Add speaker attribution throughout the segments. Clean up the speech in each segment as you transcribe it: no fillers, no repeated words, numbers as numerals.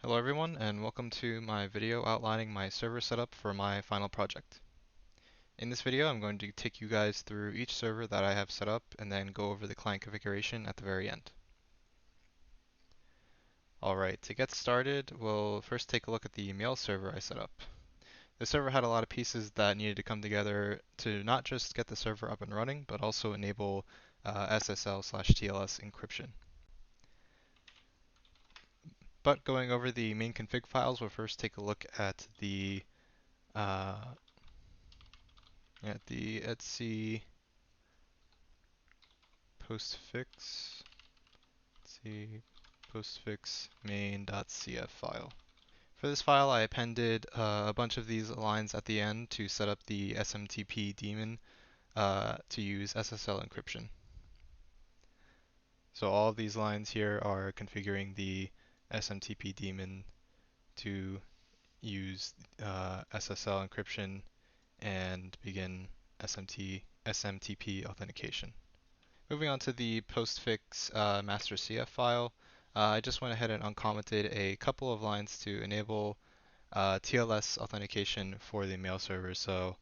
Speaker 1: Hello everyone, and welcome to my video outlining my server setup for my final project. In this video, I'm going to take you guys through each server that I have set up and then go over the client configuration at the very end. Alright, to get started, we'll first take a look at the mail server I set up. The server had a lot of pieces that needed to come together to not just get the server up and running, but also enable SSL/TLS encryption. But going over the main config files, we'll first take a look uh, at the etc postfix, let's see, postfix main.cf file. For this file, I appended a bunch of these lines at the end to set up the SMTP daemon to use SSL encryption. So all of these lines here are configuring the SMTP daemon to use SSL encryption and begin SMTP authentication. Moving on to the postfix master CF file, I just went ahead and uncommented a couple of lines to enable TLS authentication for the mail server. So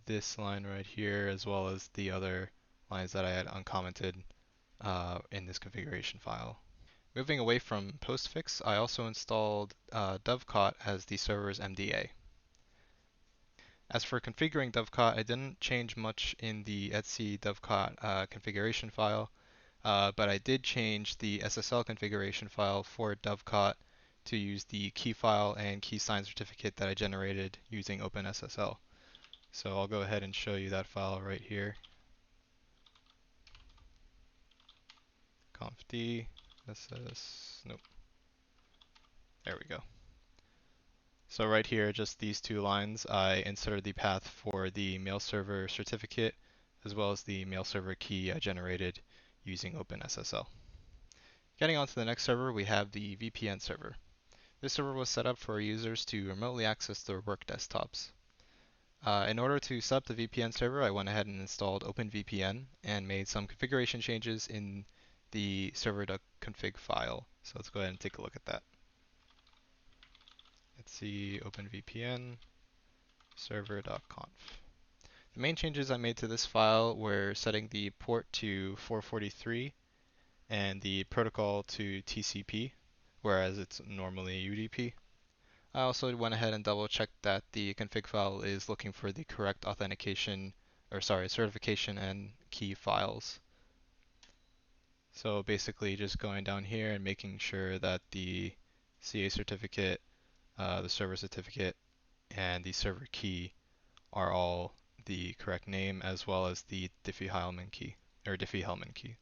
Speaker 1: this line right here, as well as the other lines that I had uncommented in this configuration file. Moving away from postfix, I also installed dovecot as the server's MDA. As for configuring dovecot, I didn't change much in the etc dovecot configuration file. But I did change the SSL configuration file for dovecot to use the key file and key sign certificate that I generated using OpenSSL. So I'll go ahead and show you that file right here. Conf ss, nope, there we go. So right here, just these two lines, I inserted the path for the mail server certificate as well as the mail server key I generated using OpenSSL. Getting on to the next server, we have the VPN server. This server was set up for users to remotely access their work desktops. In order to set up the VPN server, I went ahead and installed OpenVPN and made some configuration changes in the server.config file. So let's go ahead and take a look at that. Let's see OpenVPN server.conf. The main changes I made to this file were setting the port to 443 and the protocol to TCP, whereas it's normally UDP. I also went ahead and double checked that the config file is looking for the correct certification and key files. So basically just going down here and making sure that the CA certificate, the server certificate, and the server key are all the correct name, as well as the Diffie-Hellman key, or Diffie-Hellman key.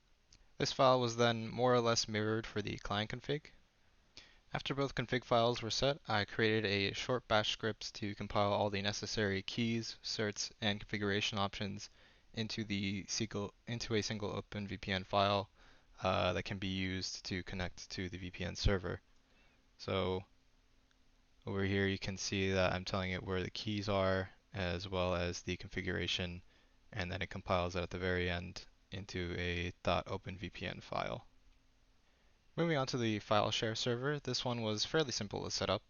Speaker 1: This file was then more or less mirrored for the client config. After both config files were set, I created a short bash script to compile all the necessary keys, certs, and configuration options into a single OpenVPN file that can be used to connect to the VPN server. So over here you can see that I'm telling it where the keys are as well as the configuration, and then it compiles it at the very end into a .openvpn file. Moving on to the file share server, this one was fairly simple to set up.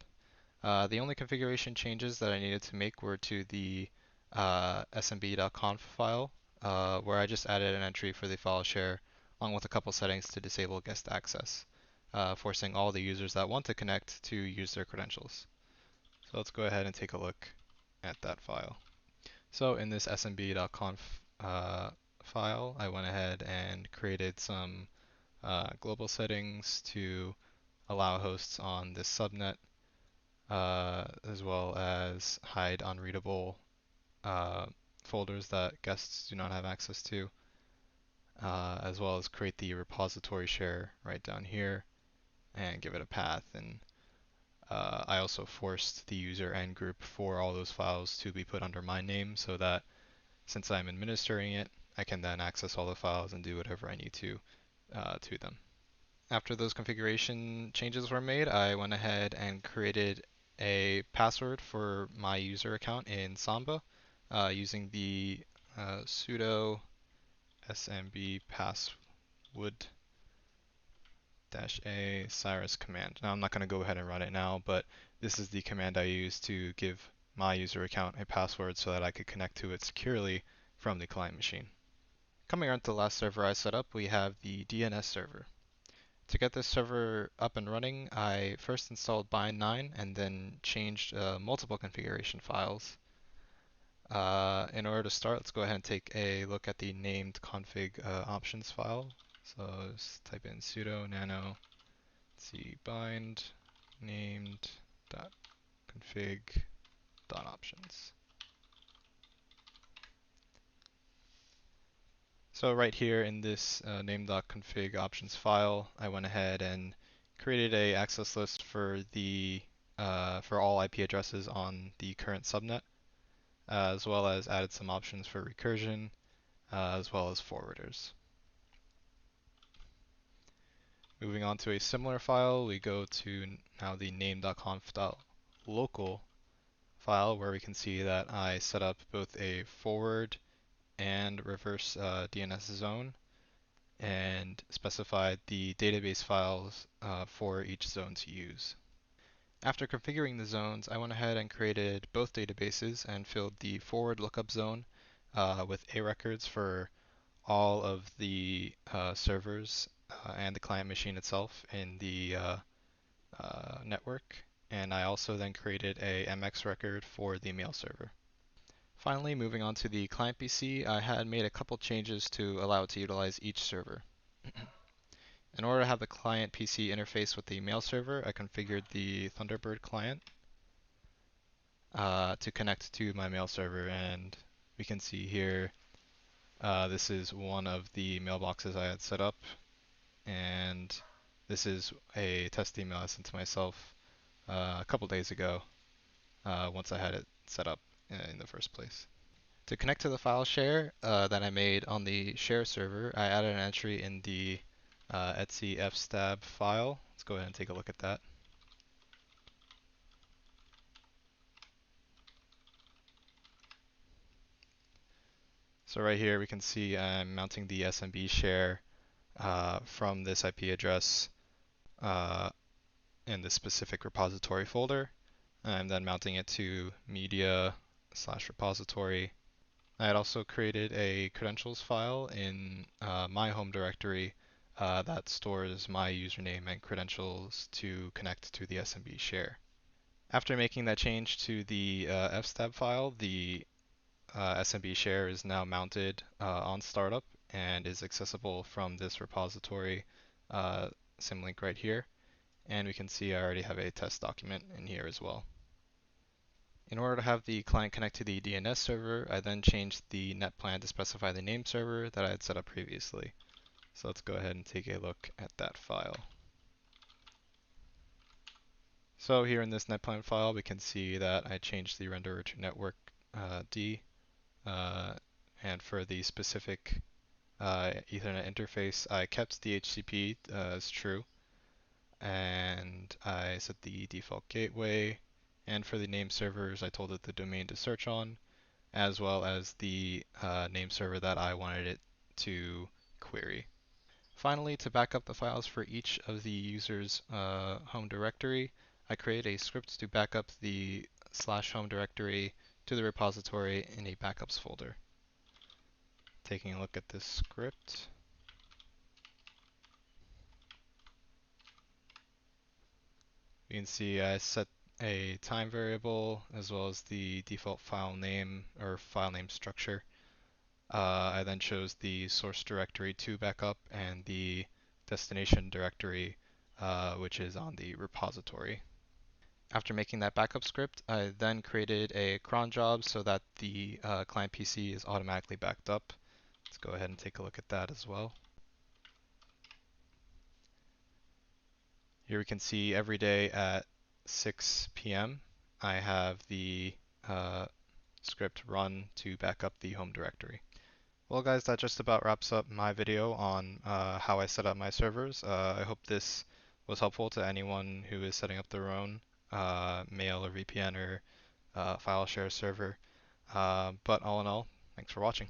Speaker 1: The only configuration changes that I needed to make were to the smb.conf file, where I just added an entry for the file share, along with a couple settings to disable guest access, forcing all the users that want to connect to use their credentials. So let's go ahead and take a look at that file. So in this smb.conf file, I went ahead and created some global settings to allow hosts on this subnet, as well as hide unreadable uh, folders that guests do not have access to, as well as create the repository share right down here and give it a path. And I also forced the user and group for all those files to be put under my name so that since I'm administering it, I can then access all the files and do whatever I need to them. After those configuration changes were made, I went ahead and created a password for my user account in Samba using the sudo smb password -a Cyrus command. Now I'm not going to go ahead and run it now, but this is the command I use to give my user account a password so that I could connect to it securely from the client machine. Coming on to the last server I set up, we have the DNS server. To get this server up and running, I first installed bind9 and then changed multiple configuration files. In order to start, let's go ahead and take a look at the named config options file. So just type in sudo nano bind named dot config dot options. So right here in this name.config options file, I went ahead and created a access list for the for all IP addresses on the current subnet, as well as added some options for recursion, as well as forwarders. Moving on to a similar file, we go to now the name.conf.local file, where we can see that I set up both a forward and reverse DNS zone and specified the database files for each zone to use. After configuring the zones, I went ahead and created both databases and filled the forward lookup zone with A records for all of the servers and the client machine itself in the network. And I also then created a MX record for the mail server. Finally, moving on to the client PC, I had made a couple changes to allow it to utilize each server. In order to have the client PC interface with the mail server, I configured the Thunderbird client to connect to my mail server, and we can see here this is one of the mailboxes I had set up, and this is a test email I sent to myself a couple days ago once I had it set up in the first place. To connect to the file share that I made on the share server, I added an entry in the etc fstab file. Let's go ahead and take a look at that. So right here we can see I'm mounting the SMB share from this IP address uh, in this specific repository folder. I'm then mounting it to media/repository. I had also created a credentials file in my home directory that stores my username and credentials to connect to the SMB share. After making that change to the fstab file, the SMB share is now mounted on startup and is accessible from this repository symlink right here. And we can see I already have a test document in here as well. In order to have the client connect to the DNS server, I then changed the net plan to specify the name server that I had set up previously. So let's go ahead and take a look at that file. So here in this net plan file, we can see that I changed the renderer to network D. And for the specific Ethernet interface, I kept the HCP as true. And I set the default gateway. And for the name servers, I told it the domain to search on, as well as the name server that I wanted it to query. Finally, to back up the files for each of the user's home directory, I create a script to back up the /home directory to the repository in a backups folder. Taking a look at this script. You can see I set a time variable as well as the default file name or file name structure. I then chose the source directory to backup and the destination directory, which is on the repository. After making that backup script, I then created a cron job so that the client PC is automatically backed up. Let's go ahead and take a look at that as well. Here we can see every day at 6 p.m. I have the script run to back up the home directory. Well guys, that just about wraps up my video on how I set up my servers. I hope this was helpful to anyone who is setting up their own mail or VPN or file share server. But all in all, thanks for watching.